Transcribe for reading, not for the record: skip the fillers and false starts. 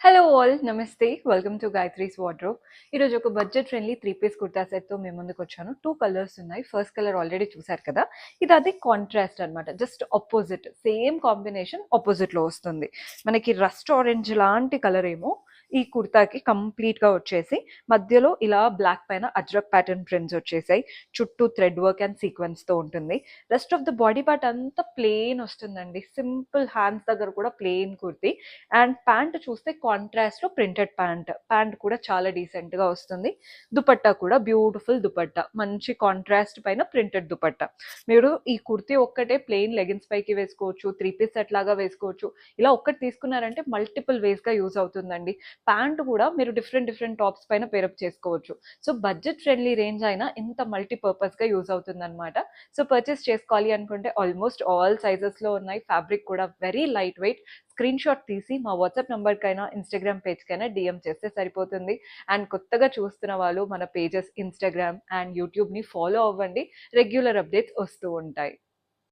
Hello all నమస్తే welcome to Gayatri's wardrobe. ఈరోజు ఒక బడ్జెట్ ఫ్రెండ్లీ 3 పీస్ కుర్తా సెట్తో మేము ముందుకు వచ్చాను. 2 కలర్స్ ఉన్నాయి. ఫస్ట్ కలర్ ఆల్రెడీ చూసారు కదా, ఇది అది కాంట్రాస్ట్ అనమాట. జస్ట్ ఆపోజిట్, సేమ్ కాంబినేషన్ ఆపోజిట్లో వస్తుంది. మనకి రస్ట్ ఆరెంజ్ లాంటి కలర్ ఏమో ఈ కుర్తాకి కంప్లీట్గా వచ్చేసి మధ్యలో ఇలా బ్లాక్ పైన అజ్రక్ ప్యాటర్న్ ప్రింట్స్ వచ్చేసాయి. చుట్టూ థ్రెడ్ వర్క్ అండ్ సీక్వెన్స్తో ఉంటుంది. Rest of the body part అంతా ప్లెయిన్ వస్తుందండి. సింపుల్ హ్యాండ్స్ దగ్గర కూడా ప్లెయిన్ కుర్తీ. అండ్ ప్యాంట్ చూస్తే కాంట్రాస్ట్ లో ప్రింటెడ్ ప్యాంట్ కూడా చాలా డీసెంట్ గా వస్తుంది. దుపట్టా కూడా బ్యూటిఫుల్ దుపట్టా, మంచి కాంట్రాస్ట్ పైన ప్రింటెడ్ దుపట్టా. మీరు ఈ కుర్తీ ఒక్కటే ప్లెయిన్ లెగిన్స్ పైకి వేసుకోవచ్చు, 3 పీస్ సెట్ లాగా వేసుకోవచ్చు. ఇలా ఒక్కటి తీసుకున్నారంటే మల్టిపుల్ వేస్ గా యూజ్ అవుతుందండి. ప్యాంట్ కూడా మీరు డిఫరెంట్ డిఫరెంట్ టాప్స్ పైన పేరప్ చేసుకోవచ్చు. సో బడ్జెట్ ఫ్రెండ్లీ రేంజ్ అయినా ఇంత మల్టీపర్పస్ గా యూజ్ అవుతుంది అనమాట. సో పర్చేస్ చేసుకోవాలి అనుకుంటే ఆల్మోస్ట్ ఆల్ సైజెస్ లో ఉన్నాయి. ఫ్యాబ్రిక్ కూడా very light weight. Screen shot తీసి మా వాట్సాప్ నెంబర్కైనా ఇన్స్టాగ్రామ్ పేజ్కైనా డిఎం చేస్తే సరిపోతుంది. అండ్ కొత్తగా చూస్తున్న వాళ్ళు మన పేజెస్ ఇన్స్టాగ్రామ్ అండ్ యూట్యూబ్ని ఫాలో అవ్వండి. రెగ్యులర్ అప్డేట్స్ వస్తూ ఉంటాయి.